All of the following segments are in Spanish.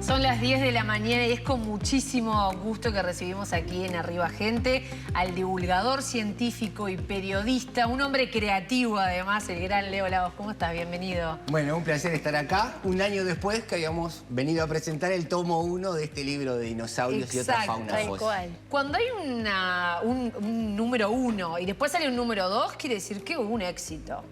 Son las 10 de la mañana y es con muchísimo gusto que recibimos aquí en Arriba Gente al divulgador científico y periodista, un hombre creativo además, el gran Leo Lagos. ¿Cómo estás? Bienvenido. Bueno, un placer estar acá, un año después que habíamos venido a presentar el tomo 1 de este libro de dinosaurios y otra fauna fósil. Cuando hay un número 1 y después sale un número 2, quiere decir que hubo un éxito.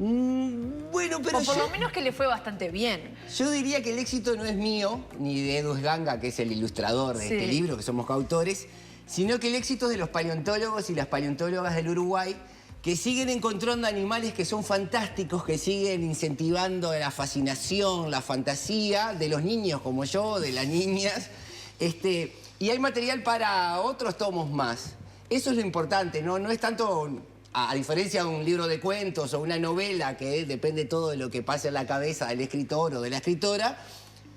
Bueno, pero o por lo menos que le fue bastante bien. Yo diría que el éxito no es mío, ni de Edu Sganga, que es el ilustrador de este libro, que somos coautores, sino que el éxito es de los paleontólogos y las paleontólogas del Uruguay, que siguen encontrando animales que son fantásticos, que siguen incentivando la fascinación, la fantasía de los niños como yo, de las niñas. Y hay material para otros tomos más. Eso es lo importante, no es tanto... A diferencia de un libro de cuentos o una novela que depende todo de lo que pase en la cabeza del escritor o de la escritora,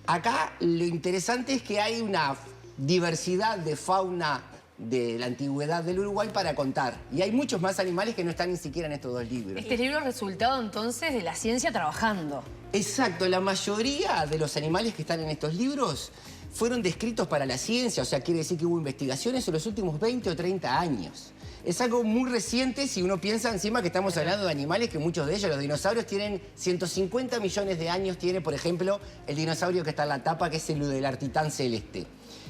acá lo interesante es que hay una diversidad de fauna de la antigüedad del Uruguay para contar. Y hay muchos más animales que no están ni siquiera en estos dos libros. Este libro es resultado entonces de la ciencia trabajando. Exacto, la mayoría de los animales que están en estos libros fueron descritos para la ciencia, o sea, quiere decir que hubo investigaciones en los últimos 20 o 30 años. Es algo muy reciente si uno piensa encima que estamos hablando de animales que muchos de ellos, los dinosaurios, tienen 150 millones de años. Tiene, por ejemplo, el dinosaurio que está en la tapa, que es el Udelartitán celeste,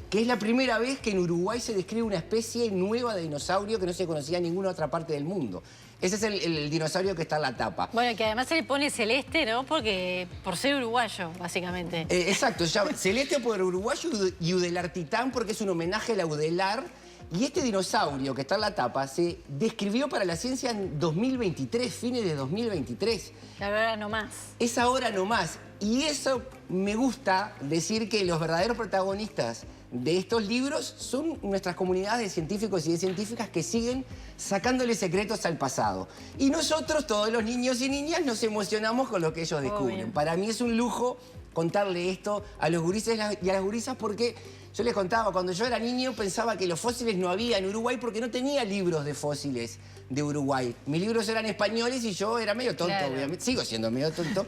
que es la primera vez que en Uruguay se describe una especie nueva de dinosaurio que no se conocía en ninguna otra parte del mundo. Ese es el dinosaurio que está en la tapa. Bueno, que además se le pone celeste, ¿no? Porque por ser uruguayo, básicamente. Exacto, se llama celeste por uruguayo y Udelartitán porque es un homenaje a la Udelar. Y este dinosaurio que está en la tapa se describió para la ciencia en 2023, fines de 2023. Ahora no más. Es ahora no más. Y eso me gusta decir que los verdaderos protagonistas de estos libros son nuestras comunidades de científicos y de científicas que siguen sacándole secretos al pasado. Y nosotros, todos los niños y niñas, nos emocionamos con lo que ellos descubren. Para mí es un lujo contarle esto a los gurises y a las gurisas porque yo les contaba, cuando yo era niño pensaba que los fósiles no había en Uruguay porque no tenía libros de fósiles de Uruguay. Mis libros eran españoles y yo era medio tonto, obviamente. Sigo siendo medio tonto.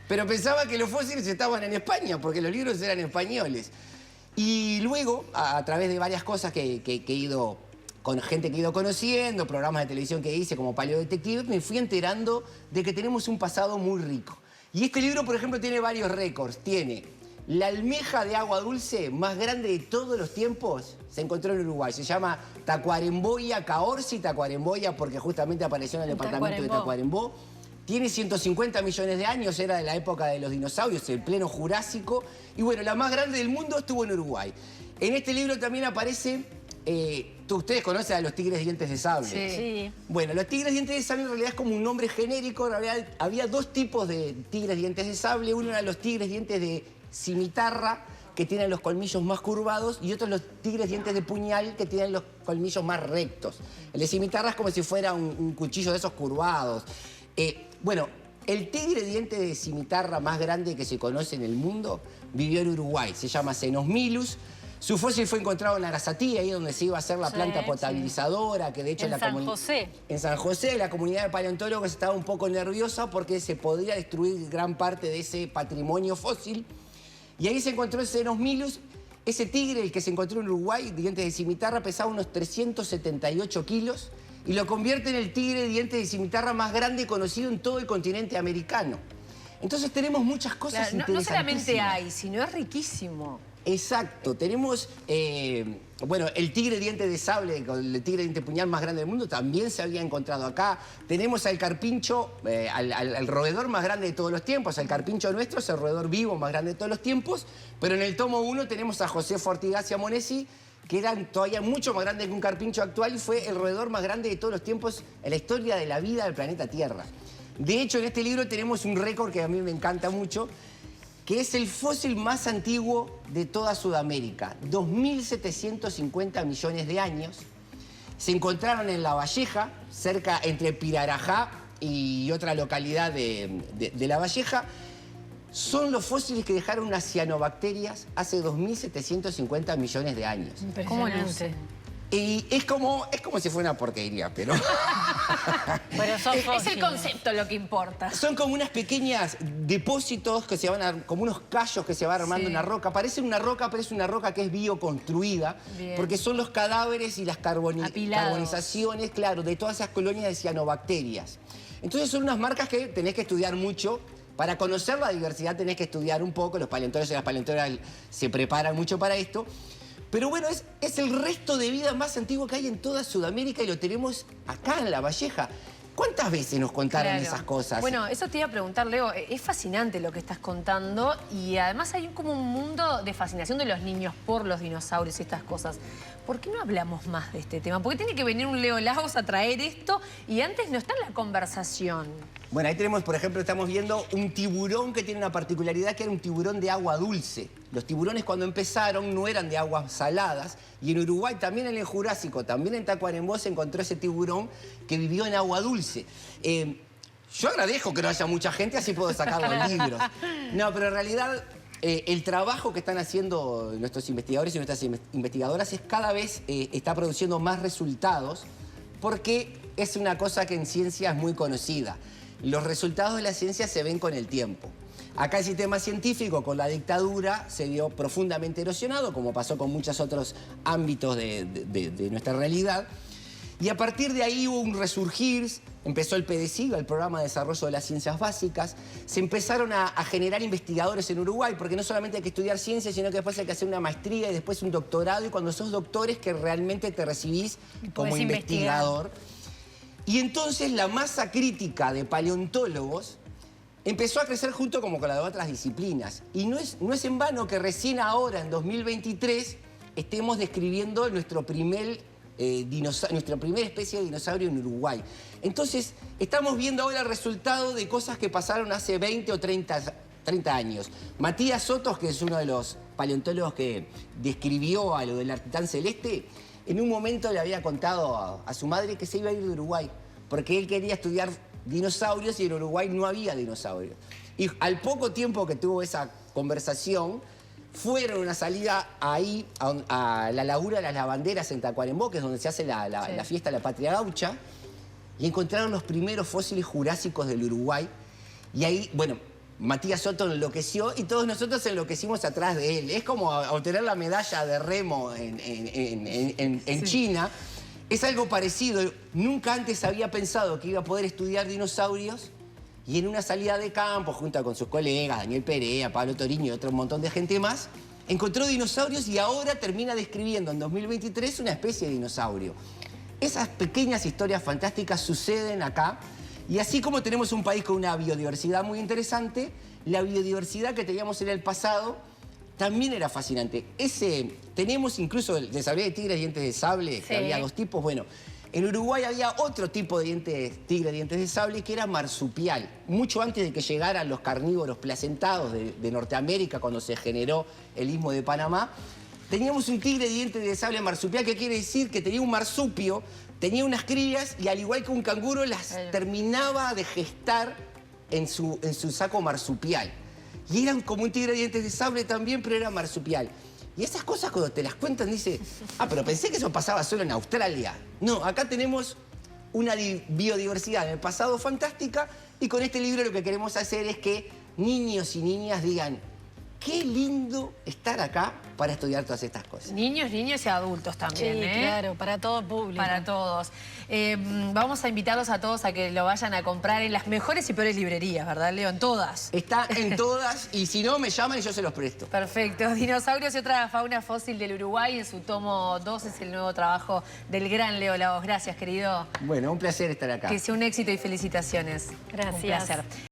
Pero pensaba que los fósiles estaban en España porque los libros eran españoles. Y luego, a través de varias cosas que he ido, con gente que he ido conociendo, programas de televisión que hice como Paleodetective, me fui enterando de que tenemos un pasado muy rico. Y este libro, por ejemplo, tiene varios récords. Tiene la almeja de agua dulce más grande de todos los tiempos, se encontró en Uruguay. Se llama Tacuaremboya, Caorsi Tacuaremboya, porque justamente apareció en el departamento de Tacuarembó. Tiene 150 millones de años, era de la época de los dinosaurios, el pleno Jurásico. Y bueno, la más grande del mundo estuvo en Uruguay. En este libro también aparece... ustedes conocen a los tigres dientes de sable. Sí. Bueno, los tigres dientes de sable en realidad es como un nombre genérico. En realidad había dos tipos de tigres dientes de sable. Uno eran los tigres dientes de cimitarra, que tienen los colmillos más curvados, y otros los tigres dientes de puñal, que tienen los colmillos más rectos. El de cimitarra es como si fuera un cuchillo de esos curvados. Bueno, el tigre diente de cimitarra más grande que se conoce en el mundo vivió en Uruguay. Se llama Cenosmilus. Su fósil fue encontrado en Arasatí, ahí donde se iba a hacer la planta potabilizadora, que de hecho en San José. En San José, la comunidad de paleontólogos estaba un poco nerviosa porque se podría destruir gran parte de ese patrimonio fósil. Y ahí se encontró el Cenosmilus. Ese tigre, el que se encontró en Uruguay, dientes de cimitarra, pesaba unos 378 kilos y lo convierte en el tigre de dientes de cimitarra más grande conocido en todo el continente americano. Entonces tenemos muchas cosas interesantísimas. No solamente hay, sino es riquísimo. Exacto, tenemos, bueno, el tigre diente de sable, el tigre diente puñal más grande del mundo, también se había encontrado acá. Tenemos al carpincho, al roedor más grande de todos los tiempos. El carpincho nuestro es el roedor vivo más grande de todos los tiempos, pero en el tomo 1 tenemos a Josefo Ortigacia Monesi, que era todavía mucho más grande que un carpincho actual y fue el roedor más grande de todos los tiempos en la historia de la vida del planeta Tierra. De hecho, en este libro tenemos un récord que a mí me encanta mucho, que es el fósil más antiguo de toda Sudamérica, 2.750 millones de años. Se encontraron en La Valleja, cerca entre Pirarajá y otra localidad de La Valleja. Son los fósiles que dejaron unas cianobacterias hace 2.750 millones de años. ¿Cómo luce? Y es como si fuera una porquería, pero... Pero son Es el fósiles. concepto lo que importa. Son como unas pequeñas depósitos que se van como unos callos que se van armando en la roca. Parece una roca, pero es una roca que es bioconstruida. Bien. Porque son los cadáveres y las Apilados. carbonizaciones, claro, de todas esas colonias de cianobacterias. Entonces son unas marcas que tenés que estudiar mucho. Para conocer la diversidad tenés que estudiar un poco. Los paleontólogos y las paleontólogas se preparan mucho para esto. Pero bueno, es el resto de vida más antiguo que hay en toda Sudamérica y lo tenemos acá en La Valleja. ¿Cuántas veces nos contaron Claro. esas cosas? Bueno, eso te iba a preguntar, Leo. Es fascinante lo que estás contando y además hay como un mundo de fascinación de los niños por los dinosaurios y estas cosas. ¿Por qué no hablamos más de este tema? Porque tiene que venir un Leo Lagos a traer esto y antes no está en la conversación. Bueno, ahí tenemos, por ejemplo, estamos viendo un tiburón que tiene una particularidad que era un tiburón de agua dulce. Los tiburones cuando empezaron no eran de aguas saladas y en Uruguay, también en el Jurásico, también en Tacuarembó se encontró ese tiburón que vivió en agua dulce. Yo agradezco que no haya mucha gente, así puedo sacar los libros. No, pero en realidad el trabajo que están haciendo nuestros investigadores y nuestras investigadoras es cada vez está produciendo más resultados porque es una cosa que en ciencia es muy conocida. Los resultados de la ciencia se ven con el tiempo. Acá el sistema científico con la dictadura se vio profundamente erosionado, como pasó con muchos otros ámbitos de nuestra realidad. Y a partir de ahí hubo un resurgir, empezó el PDCI, el Programa de Desarrollo de las Ciencias Básicas, se empezaron a generar investigadores en Uruguay, porque no solamente hay que estudiar ciencia, sino que después hay que hacer una maestría y después un doctorado, y cuando sos doctores que realmente te recibís como investigador. Y entonces la masa crítica de paleontólogos empezó a crecer junto como con las otras disciplinas. Y no es en vano que recién ahora, en 2023, estemos describiendo nuestra primera especie de dinosaurio en Uruguay. Entonces, estamos viendo ahora el resultado de cosas que pasaron hace 20 o 30 años. Matías Sotos, que es uno de los paleontólogos que describió a lo del Artitán Celeste, en un momento le había contado a su madre que se iba a ir de Uruguay, porque él quería estudiar dinosaurios y en Uruguay no había dinosaurios. Y al poco tiempo que tuvo esa conversación, fueron a una salida ahí a la Laguna de las Lavanderas en Tacuarembó, que es donde se hace la fiesta de la Patria Gaucha, y encontraron los primeros fósiles jurásicos del Uruguay. Y ahí, bueno, Matías Soto enloqueció y todos nosotros enloquecimos atrás de él. Es como obtener la medalla de remo en China. Es algo parecido. Nunca antes había pensado que iba a poder estudiar dinosaurios y en una salida de campo, junto con sus colegas, Daniel Perea, Pablo Toriño y otro montón de gente más, encontró dinosaurios y ahora termina describiendo en 2023 una especie de dinosaurio. Esas pequeñas historias fantásticas suceden acá. Y así como tenemos un país con una biodiversidad muy interesante, la biodiversidad que teníamos en el pasado también era fascinante. Tenemos incluso el desarrollo de tigres dientes de sable, que había dos tipos. Bueno, en Uruguay había otro tipo de tigre dientes de sable que era marsupial. Mucho antes de que llegaran los carnívoros placentados de Norteamérica, cuando se generó el Istmo de Panamá, teníamos un tigre dientes de sable marsupial, que quiere decir que tenía un marsupio, tenía unas crías y al igual que un canguro las terminaba de gestar en su saco marsupial. Y eran como un tigre de dientes de sable también, pero era marsupial. Y esas cosas cuando te las cuentan dices, pero pensé que eso pasaba solo en Australia. No, acá tenemos una biodiversidad en el pasado fantástica y con este libro lo que queremos hacer es que niños y niñas digan, qué lindo estar acá para estudiar todas estas cosas. Niños y adultos también, Sí, claro, para todo público. Para todos. Vamos a invitarlos a todos a que lo vayan a comprar en las mejores y peores librerías, ¿verdad, Leo? En todas. Está en todas y si no, me llaman y yo se los presto. Perfecto. Dinosaurios y otra fauna fósil del Uruguay. En su tomo 2 es el nuevo trabajo del gran Leo Lagos. Gracias, querido. Bueno, un placer estar acá. Que sea un éxito y felicitaciones. Gracias. Un placer.